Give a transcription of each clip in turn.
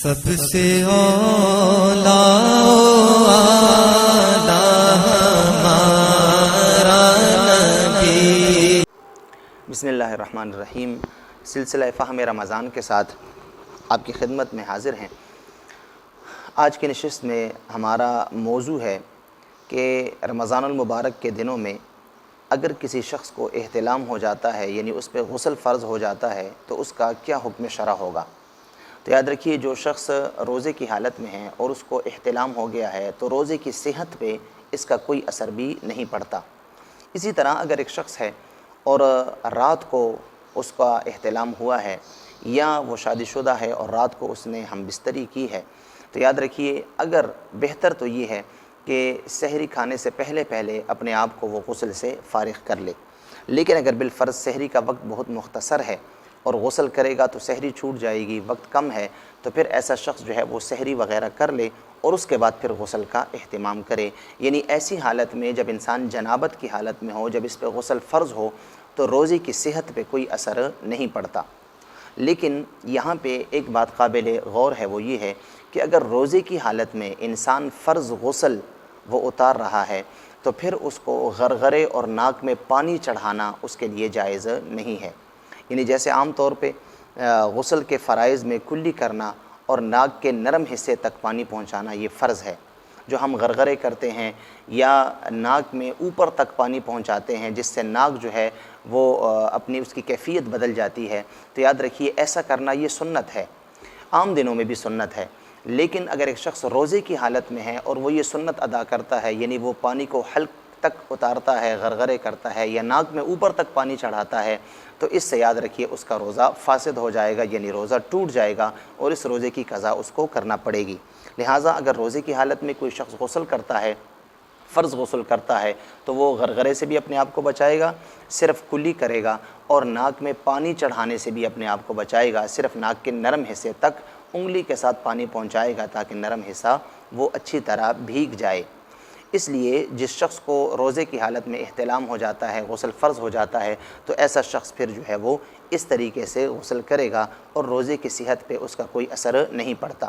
سب سے اولا ہمارا نبی۔ بسم اللہ الرحمن الرحیم۔ سلسلہ فہم رمضان کے ساتھ آپ کی خدمت میں حاضر ہیں۔ آج کی نشست میں ہمارا موضوع ہے کہ رمضان المبارک کے دنوں میں اگر کسی شخص کو احتلام ہو جاتا ہے، یعنی اس پہ غسل فرض ہو جاتا ہے، تو اس کا کیا حکم شرع ہوگا۔ تو یاد رکھیے، جو شخص روزے کی حالت میں ہے اور اس کو احتلام ہو گیا ہے تو روزے کی صحت پہ اس کا کوئی اثر بھی نہیں پڑتا۔ اسی طرح اگر ایک شخص ہے اور رات کو اس کا احتلام ہوا ہے، یا وہ شادی شدہ ہے اور رات کو اس نے ہم بستری کی ہے، تو یاد رکھیے اگر بہتر تو یہ ہے کہ سحری کھانے سے پہلے اپنے آپ کو وہ غسل سے فارغ کر لے۔ لیکن اگر بالفرض سحری کا وقت بہت مختصر ہے اور غسل کرے گا تو سحری چھوٹ جائے گی، وقت کم ہے، تو پھر ایسا شخص جو ہے وہ سحری وغیرہ کر لے اور اس کے بعد پھر غسل کا اہتمام کرے۔ یعنی ایسی حالت میں جب انسان جنابت کی حالت میں ہو، جب اس پہ غسل فرض ہو، تو روزے کی صحت پہ کوئی اثر نہیں پڑتا۔ لیکن یہاں پہ ایک بات قابل غور ہے، وہ یہ ہے کہ اگر روزے کی حالت میں انسان فرض غسل وہ اتار رہا ہے تو پھر اس کو غرغرے اور ناک میں پانی چڑھانا اس کے لیے جائز نہیں ہے۔ یعنی جیسے عام طور پہ غسل کے فرائض میں کلی کرنا اور ناک کے نرم حصے تک پانی پہنچانا یہ فرض ہے۔ جو ہم غرغرے کرتے ہیں یا ناک میں اوپر تک پانی پہنچاتے ہیں جس سے ناک جو ہے وہ اپنی اس کی کیفیت بدل جاتی ہے، تو یاد رکھیے ایسا کرنا یہ سنت ہے، عام دنوں میں بھی سنت ہے۔ لیکن اگر ایک شخص روزے کی حالت میں ہے اور وہ یہ سنت ادا کرتا ہے، یعنی وہ پانی کو حلق تک اتارتا ہے، غرغرے کرتا ہے یا ناک میں اوپر تک پانی چڑھاتا ہے، تو اس سے یاد رکھیے اس کا روزہ فاسد ہو جائے گا، یعنی روزہ ٹوٹ جائے گا اور اس روزے کی قضا اس کو کرنا پڑے گی۔ لہٰذا اگر روزے کی حالت میں کوئی شخص غسل کرتا ہے، فرض غسل کرتا ہے، تو وہ غرغرے سے بھی اپنے آپ کو بچائے گا، صرف کلی کرے گا، اور ناک میں پانی چڑھانے سے بھی اپنے آپ کو بچائے گا، صرف ناک کے نرم حصے تک انگلی کے ساتھ پانی پہنچائے گا تاکہ نرم حصہ وہ اچھی طرح بھیگ جائے۔ اس لیے جس شخص کو روزے کی حالت میں احتلام ہو جاتا ہے، غسل فرض ہو جاتا ہے، تو ایسا شخص پھر جو ہے وہ اس طریقے سے غسل کرے گا اور روزے کی صحت پہ اس کا کوئی اثر نہیں پڑتا۔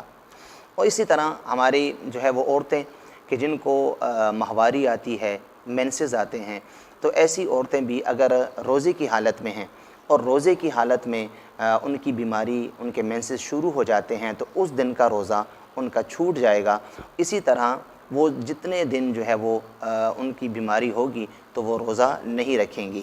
اور اسی طرح ہماری جو ہے وہ عورتیں کہ جن کو ماہواری آتی ہے، مینسز آتے ہیں، تو ایسی عورتیں بھی اگر روزے کی حالت میں ہیں اور روزے کی حالت میں ان کی بیماری، ان کے مینسز شروع ہو جاتے ہیں، تو اس دن کا روزہ ان کا چھوٹ جائے گا۔ اسی طرح وہ جتنے دن جو ہے وہ ان کی بیماری ہوگی تو وہ روزہ نہیں رکھیں گی۔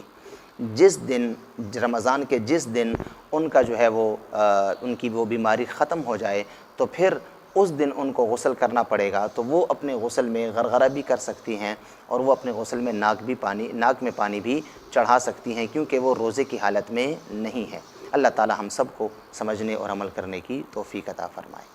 جس دن رمضان کے جس دن ان کا جو ہے وہ ان کی وہ بیماری ختم ہو جائے تو پھر اس دن ان کو غسل کرنا پڑے گا، تو وہ اپنے غسل میں غرغرہ بھی کر سکتی ہیں اور وہ اپنے غسل میں ناک میں پانی بھی چڑھا سکتی ہیں، کیونکہ وہ روزے کی حالت میں نہیں ہے۔ اللہ تعالی ہم سب کو سمجھنے اور عمل کرنے کی توفیق عطا فرمائے۔